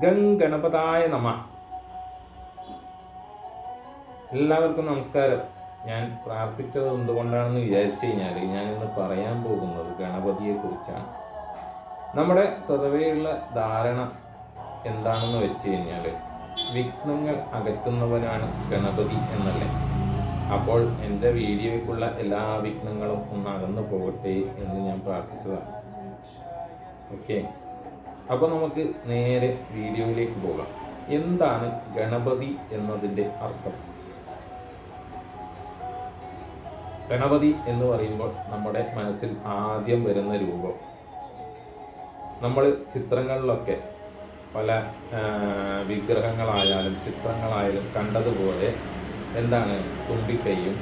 ഗംഗണപതായ നമ. എല്ലാവർക്കും നമസ്കാരം. ഞാൻ പ്രാർത്ഥിച്ചത് എന്തുകൊണ്ടാണെന്ന് വിചാരിച്ചു കഴിഞ്ഞാൽ ഞാനിന്ന് പറയാൻ പോകുന്നത് ഗണപതിയെ കുറിച്ചാണ്. നമ്മുടെ സ്വതവേയുള്ള ധാരണ എന്താണെന്ന് വെച്ച് കഴിഞ്ഞാൽ വിഘ്നങ്ങൾ അകറ്റുന്നവനാണ് ഗണപതി എന്നല്ലേ. അപ്പോൾ എൻ്റെ വീഡിയോയ്ക്കുള്ള എല്ലാ വിഘ്നങ്ങളും ഒന്ന് അകന്നു പോകട്ടെ എന്ന് ഞാൻ പ്രാർത്ഥിച്ചതാണ്. ഓക്കെ, അപ്പോൾ നമുക്ക് നേരെ വീഡിയോയിലേക്ക് പോകാം. എന്താണ് ഗണപതി എന്നതിൻ്റെ അർത്ഥം? ഗണപതി എന്ന് പറയുമ്പോൾ നമ്മുടെ മനസ്സിൽ ആദ്യം വരുന്ന രൂപം നമ്മൾ ചിത്രങ്ങളിലൊക്കെ പല വിഗ്രഹങ്ങളായാലും ചിത്രങ്ങളായാലും കണ്ടതുപോലെ എന്താണ് തുമ്പിക്കൈയും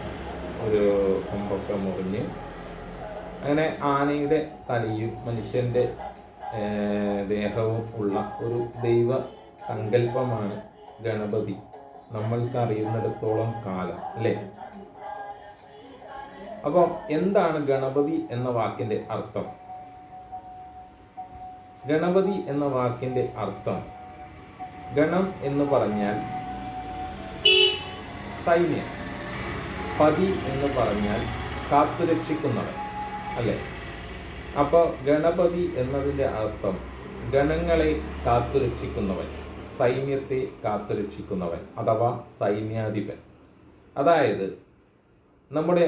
ഒരു കൊമ്പൊക്കെ മുറിഞ്ഞ് അങ്ങനെ ആനയുടെ തലയും മനുഷ്യൻ്റെ ദേഹവും ഉള്ള ഒരു ദൈവ സങ്കല്പമാണ് ഗണപതി നമ്മൾക്ക് അറിയുന്നിടത്തോളം കാലം അല്ലേ. അപ്പോൾ എന്താണ് ഗണപതി എന്ന വാക്കിൻ്റെ അർത്ഥം? ഗണപതി എന്ന വാക്കിൻ്റെ അർത്ഥം, ഗണം എന്ന് പറഞ്ഞാൽ സൈന്യം, പതി എന്ന് പറഞ്ഞാൽ കാത്തുരക്ഷിക്കുന്നവൻ അല്ലേ. അപ്പോൾ ഗണപതി എന്നതിൻ്റെ അർത്ഥം ഗണങ്ങളെ കാത്തുരക്ഷിക്കുന്നവൻ, സൈന്യത്തെ കാത്തുരക്ഷിക്കുന്നവൻ അഥവാ സൈന്യാധിപൻ. അതായത് നമ്മുടെ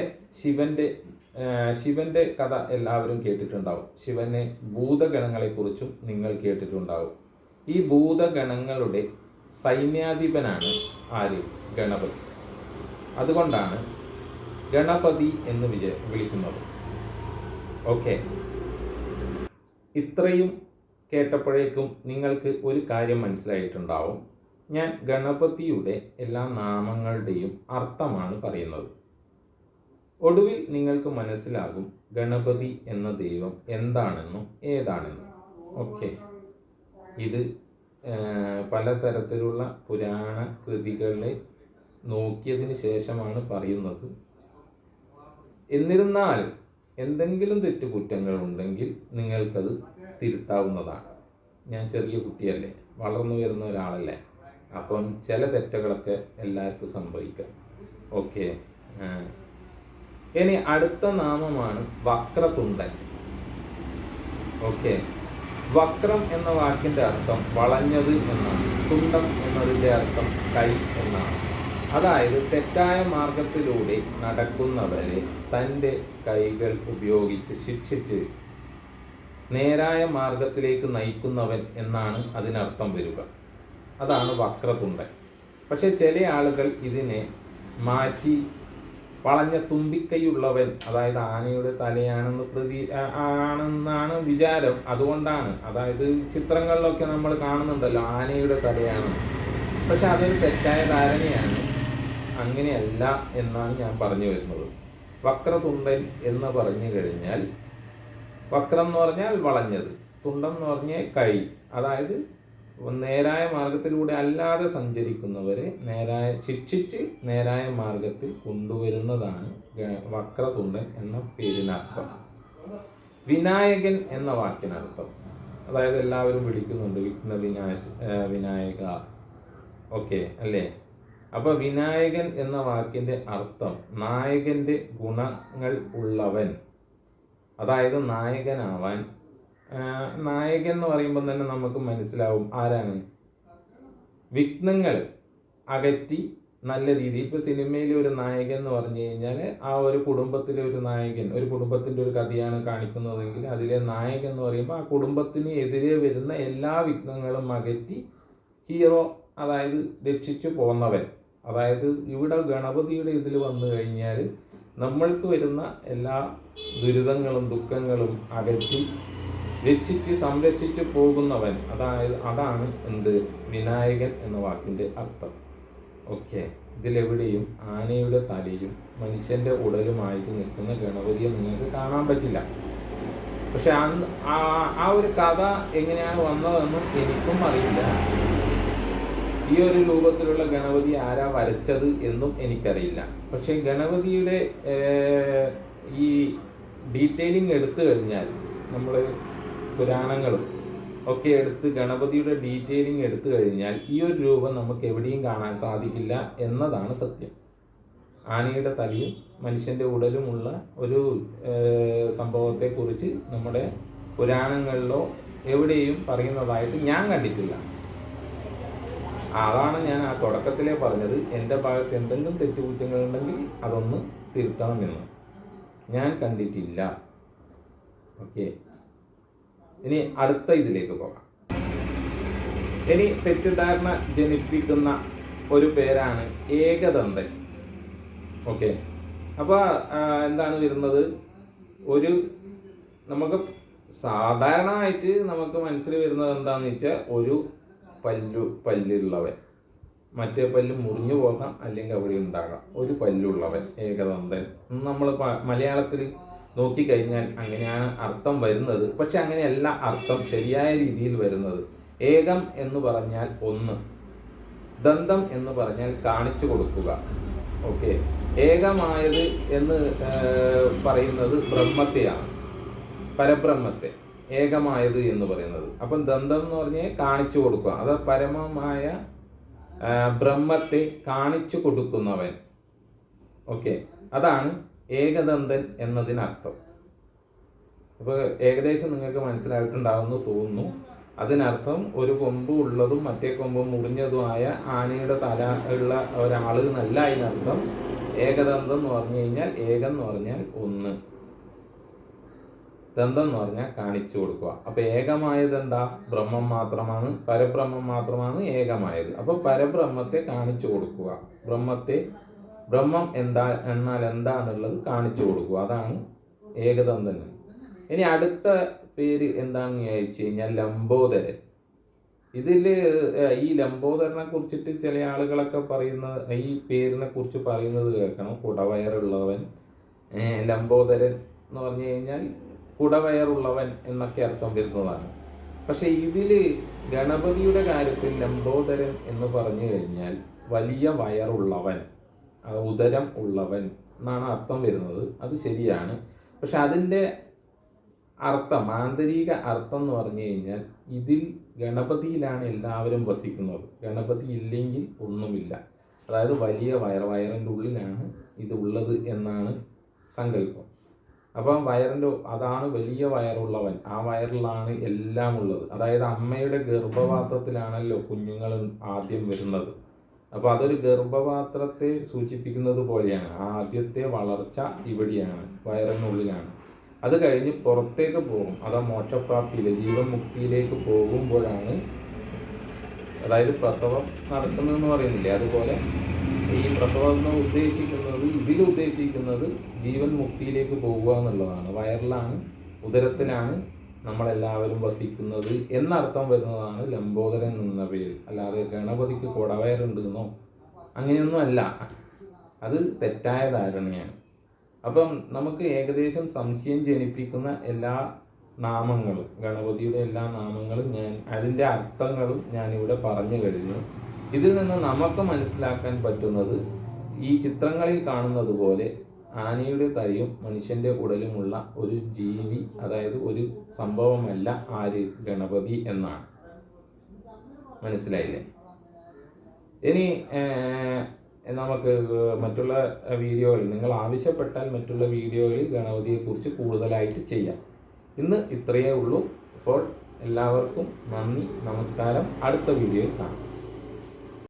ശിവന്റെ കഥ എല്ലാവരും കേട്ടിട്ടുണ്ടാവും. ശിവനെ ഭൂതഗണങ്ങളെക്കുറിച്ചും നിങ്ങൾ കേട്ടിട്ടുണ്ടാവും. ഈ ഭൂതഗണങ്ങളുടെ സൈന്യാധിപനാണ് ആര്? ഗണപതി. അതുകൊണ്ടാണ് ഗണപതി എന്ന് വിളിക്കുന്നത്. ഓക്കെ, ഇത്രയും കേട്ടപ്പോഴേക്കും നിങ്ങൾക്ക് ഒരു കാര്യം മനസ്സിലായിട്ടുണ്ടാവും. ഞാൻ ഗണപതിയുടെ എല്ലാ നാമങ്ങളുടെയും അർത്ഥമാണ് പറയുന്നത്. ഒടുവിൽ നിങ്ങൾക്ക് മനസ്സിലാകും ഗണപതി എന്ന ദൈവം എന്താണെന്നും ഏതാണെന്നും. ഓക്കെ, ഇത് പലതരത്തിലുള്ള പുരാണ കൃതികളെ നോക്കിയതിന് ശേഷമാണ് പറയുന്നത്. എന്നിരുന്നാലും എന്തെങ്കിലും തെറ്റുകുറ്റങ്ങൾ ഉണ്ടെങ്കിൽ നിങ്ങൾക്കത് തിരുത്താവുന്നതാണ്. ഞാൻ ചെറിയ കുട്ടിയല്ലേ, വളർന്നു വരുന്ന ഒരാളല്ലേ, അപ്പം ചില തെറ്റുകളൊക്കെ എല്ലാവർക്കും സംഭവിക്കാം. ഓക്കെ, ഇനി അടുത്ത നാമമാണ് വക്രതുണ്ടൻ. ഓക്കെ, വക്രം എന്ന വാക്കിൻ്റെ അർത്ഥം വളഞ്ഞത് എന്നാണ്. തുണ്ടം എന്നതിൻ്റെ അർത്ഥം കൈ എന്നാണ്. അതായത് തെറ്റായ മാർഗത്തിലൂടെ നടക്കുന്നവരെ തൻ്റെ കൈകൾ ഉപയോഗിച്ച് ശിക്ഷിച്ച് നേരായ മാർഗത്തിലേക്ക് നയിക്കുന്നവൻ എന്നാണ് അതിനർത്ഥം വരിക. അതാണ് വക്രതുണ്ടൻ. പക്ഷെ ചില ആളുകൾ ഇതിനെ മാറ്റി വളഞ്ഞ തുമ്പിക്കൈയുള്ളവൻ, അതായത് ആനയുടെ തലയാണെന്ന് ആണെന്നാണ് വിചാരം. അതുകൊണ്ടാണ്, അതായത് ചിത്രങ്ങളിലൊക്കെ നമ്മൾ കാണുന്നുണ്ടല്ലോ ആനയുടെ തലയാണ്. പക്ഷെ അതൊരു തെറ്റായ ധാരണയാണ്. അങ്ങനെയല്ല എന്നാണ് ഞാൻ പറഞ്ഞു വരുന്നത്. വക്രതുണ്ടൻ എന്ന് പറഞ്ഞു കഴിഞ്ഞാൽ, വക്രം എന്ന് പറഞ്ഞാൽ വളഞ്ഞത്, തുണ്ടം എന്ന് പറഞ്ഞാൽ കൈ. അതായത് നേരായ മാർഗത്തിലൂടെ അല്ലാതെ സഞ്ചരിക്കുന്നവരെ ശിക്ഷിച്ച് നേരായ മാർഗത്തിൽ കൊണ്ടുവരുന്നതാണ് വക്രതുണ്ടൻ എന്ന പേരിനർത്ഥം. വിനായകൻ എന്ന വാക്കിനർത്ഥം, അതായത് എല്ലാവരും വിളിക്കുന്നുണ്ട് വിനായക. ഓക്കെ അല്ലേ. അപ്പോൾ വിനായകൻ എന്ന വാക്കിൻ്റെ അർത്ഥം നായകൻ്റെ ഗുണങ്ങൾ ഉള്ളവൻ. അതായത് നായകനാവാൻ, നായകൻ എന്ന് പറയുമ്പോൾ തന്നെ നമുക്ക് മനസ്സിലാവും ആരാണ്. വിഘ്നങ്ങൾ അകറ്റി നല്ല രീതിയിൽ, ഇപ്പോൾ സിനിമയിൽ ഒരു നായകൻ എന്ന് പറഞ്ഞു കഴിഞ്ഞാൽ ആ ഒരു കുടുംബത്തിലെ ഒരു നായകൻ, ഒരു കുടുംബത്തിൻ്റെ ഒരു കഥയാണ് കാണിക്കുന്നതെങ്കിൽ അതിലെ നായകൻ എന്ന് പറയുമ്പോൾ ആ കുടുംബത്തിന് എതിരെ വരുന്ന എല്ലാ വിഘ്നങ്ങളും അകറ്റി ഹീറോ, അതായത് രക്ഷിച്ചു പോന്നവൻ. അതായത് ഇവിടെ ഗണപതിയുടെ ഇതിൽ വന്നു കഴിഞ്ഞാൽ നമ്മൾക്ക് വരുന്ന എല്ലാ ദുരിതങ്ങളും ദുഃഖങ്ങളും അകറ്റി രക്ഷിച്ച് സംരക്ഷിച്ച് പോകുന്നവൻ. അതാണ് എന്ത് വിനായകൻ എന്ന വാക്കിൻ്റെ അർത്ഥം. ഓക്കെ, ഇതിലെവിടെയും ആനയുടെ തലയും മനുഷ്യൻ്റെ ഉടലുമായിട്ട് നിൽക്കുന്ന ഗണപതിയെ നിങ്ങൾക്ക് കാണാൻ പറ്റില്ല. പക്ഷെ ആ ഒരു കഥ എങ്ങനെയാണ് വന്നതെന്നും എനിക്കും അറിയില്ല. ഈ ഒരു രൂപത്തിലുള്ള ഗണപതി ആരാ വരച്ചത് എന്നും എനിക്കറിയില്ല. പക്ഷേ ഗണപതിയുടെ ഈ ഡീറ്റെയിലിംഗ് എടുത്തു കഴിഞ്ഞാൽ നമ്മൾ പുരാണങ്ങളും ഒക്കെ എടുത്ത് ഗണപതിയുടെ ഡീറ്റെയിലിംഗ് എടുത്തു കഴിഞ്ഞാൽ ഈ ഒരു രൂപം നമുക്ക് എവിടെയും കാണാൻ സാധിക്കില്ല എന്നതാണ് സത്യം. ആനയുടെ തലയും മനുഷ്യൻ്റെ ഉടലുമുള്ള ഒരു സംഭവത്തെക്കുറിച്ച് നമ്മുടെ പുരാണങ്ങളിലോ എവിടെയും പറയുന്നതായിട്ട് ഞാൻ കണ്ടിട്ടില്ല. അതാണ് ഞാൻ ആ തുടക്കത്തിലേ പറഞ്ഞത്, എൻ്റെ ഭാഗത്ത് എന്തെങ്കിലും തെറ്റുകുറ്റങ്ങളുണ്ടെങ്കിൽ അതൊന്ന് തിരുത്തണമെന്ന്. ഞാൻ കണ്ടിട്ടില്ല. ഓക്കെ, ഇനി അടുത്ത ഇതിലേക്ക് പോകാം. ഇനി തെറ്റിദ്ധാരണ ജനിപ്പിക്കുന്ന ഒരു പേരാണ് ഏകദന്തൻ. ഓക്കെ, അപ്പോൾ എന്താണ് വരുന്നത്? ഒരു നമുക്ക് സാധാരണയായിട്ട് നമുക്ക് മനസ്സിൽ വരുന്നത് എന്താണെന്ന് വെച്ചാൽ ഒരു പല്ലുള്ളവൻ, മറ്റേ പല്ല് മുറിഞ്ഞു പോകാം, അല്ലെങ്കിൽ അവിടെ ഉണ്ടാകാം. ഒരു പല്ലുള്ളവൻ, ഏകദന്തൻ. നമ്മൾ മലയാളത്തിൽ നോക്കിക്കഴിഞ്ഞാൽ അങ്ങനെയാണ് അർത്ഥം വരുന്നത്. പക്ഷെ അങ്ങനെയല്ല അർത്ഥം ശരിയായ രീതിയിൽ വരുന്നത്. ഏകം എന്ന് പറഞ്ഞാൽ ഒന്ന്, ദന്തം എന്ന് പറഞ്ഞാൽ കാണിച്ചു കൊടുക്കുക. ഓക്കെ, ഏകമായത് എന്ന് പറയുന്നത് ബ്രഹ്മത്തെയാണ്, പരബ്രഹ്മത്തെ ഏകമായത് എന്ന് പറയുന്നത്. അപ്പം ദന്തം എന്ന് പറഞ്ഞാൽ കാണിച്ചു കൊടുക്കുക, അത് പരമമായ ബ്രഹ്മത്തെ കാണിച്ചു കൊടുക്കുന്നവൻ. ഓക്കെ, അതാണ് ഏകദന്തൻ എന്നതിനർത്ഥം. അപ്പോൾ ഏകദേശം നിങ്ങൾക്ക് മനസ്സിലായിട്ടുണ്ടാവുമെന്ന് തോന്നുന്നു. അതിനർത്ഥം ഒരു കൊമ്പ് ഉള്ളതും മറ്റേ കൊമ്പ് മുറിഞ്ഞതുമായ ആനയുടെ തല ഉള്ള ഒരാൾ എന്നല്ല അതിനർത്ഥം. ഏകദന്തം എന്ന് പറഞ്ഞു കഴിഞ്ഞാൽ ഏകം എന്ന് പറഞ്ഞാൽ ഒന്ന്, ദന്തം എന്ന് പറഞ്ഞാൽ കാണിച്ചു കൊടുക്കുക. അപ്പോൾ ഏകമായത് എന്താ? ബ്രഹ്മം മാത്രമാണ്, പരബ്രഹ്മം മാത്രമാണ് ഏകമായത്. അപ്പോൾ പരബ്രഹ്മത്തെ കാണിച്ചു കൊടുക്കുക, ബ്രഹ്മം എന്താ എന്നാൽ എന്താണെന്നുള്ളത് കാണിച്ചു കൊടുക്കുക. അതാണ് ഏകദന്തൻ. ഇനി അടുത്ത പേര് എന്താണെന്ന് ചോദിച്ചു കഴിഞ്ഞാൽ ലംബോദരൻ. ഇതിൽ ഈ ലംബോദരനെ കുറിച്ചിട്ട് ചില ആളുകളൊക്കെ ഈ പേരിനെ കുറിച്ച് പറയുന്നത് കേൾക്കണം. കുടവയറുള്ളവൻ, ലംബോദരൻ എന്ന് പറഞ്ഞു കഴിഞ്ഞാൽ കുടവയറുള്ളവൻ എന്നൊക്കെ അർത്ഥം വരുന്നതാണ്. പക്ഷെ ഇതിൽ ഗണപതിയുടെ കാര്യത്തിൽ ലംബോദരൻ എന്ന് പറഞ്ഞു കഴിഞ്ഞാൽ വലിയ വയറുള്ളവൻ, ഉദരം ഉള്ളവൻ എന്നാണ് അർത്ഥം വരുന്നത്. അത് ശരിയാണ്. പക്ഷെ അതിൻ്റെ അർത്ഥം, ആന്തരിക അർത്ഥം എന്ന് പറഞ്ഞു കഴിഞ്ഞാൽ ഇതിൽ ഗണപതിയിലാണ് എല്ലാവരും വസിക്കുന്നത്. ഗണപതി ഇല്ലെങ്കിൽ ഒന്നുമില്ല. അതായത് വലിയ വയറിൻ്റെ ഉള്ളിലാണ് ഇത് ഉള്ളത് എന്നാണ് സങ്കല്പം. അപ്പം അതാണ് വലിയ വയറുള്ളവൻ. ആ വയറിലാണ് എല്ലാം ഉള്ളത്. അതായത് അമ്മയുടെ ഗർഭപാത്രത്തിലാണല്ലോ കുഞ്ഞുങ്ങൾ ആദ്യം വരുന്നത്. അപ്പോൾ അതൊരു ഗർഭപാത്രത്തെ സൂചിപ്പിക്കുന്നത് പോലെയാണ്. ആദ്യത്തെ വളർച്ച ഇവിടെയാണ്, വയറിനുള്ളിലാണ്. അത് കഴിഞ്ഞ് പുറത്തേക്ക് പോകും. അതാ മോക്ഷപ്രാപ്തിയിൽ, ജീവൻ മുക്തിയിലേക്ക് പോകുമ്പോഴാണ്, അതായത് പ്രസവം നടക്കുന്നതെന്ന് പറയുന്നില്ലേ, അതുപോലെ ഈ പ്രസവം എന്ന് ഉദ്ദേശിക്കുന്നത് ജീവൻ മുക്തിയിലേക്ക് പോകുക എന്നുള്ളതാണ്. വയറിലാണ്, ഉദരത്തിലാണ് നമ്മളെല്ലാവരും വസിക്കുന്നത് എന്നർത്ഥം വരുന്നതാണ് ലംബോദരൻ എന്ന പേര്. അല്ലാതെ ഗണപതിക്ക് കുടവയറുണ്ടെന്നോ അങ്ങനെയൊന്നും അല്ല. അത് തെറ്റായ ധാരണയാണ്. അപ്പം നമുക്ക് ഏകദേശം സംശയം ജനിപ്പിക്കുന്ന എല്ലാ നാമങ്ങളും, ഗണപതിയുടെ എല്ലാ നാമങ്ങളും അതിൻ്റെ അർത്ഥങ്ങളും ഞാനിവിടെ പറഞ്ഞു കഴിഞ്ഞു. ഇതിൽ നിന്ന് നമുക്ക് മനസ്സിലാക്കാൻ പറ്റുന്നത് ഈ ചിത്രങ്ങളിൽ കാണുന്നത് പോലെ ആനയുടെ തലയും മനുഷ്യൻ്റെ ഉടലുമുള്ള ഒരു ജീവി, അതായത് ഒരു സംഭവമല്ല ആര്, ഗണപതി എന്നാണ്. മനസ്സിലായില്ലേ? ഇനി നമുക്ക് മറ്റുള്ള വീഡിയോകളിൽ, നിങ്ങൾ ആവശ്യപ്പെട്ടാൽ മറ്റുള്ള വീഡിയോകളിൽ ഗണപതിയെക്കുറിച്ച് കൂടുതലായിട്ട് ചെയ്യാം. ഇന്ന് ഇത്രയേ ഉള്ളൂ. അപ്പോൾ എല്ലാവർക്കും നന്ദി, നമസ്കാരം. അടുത്ത വീഡിയോയിൽ കാണാം.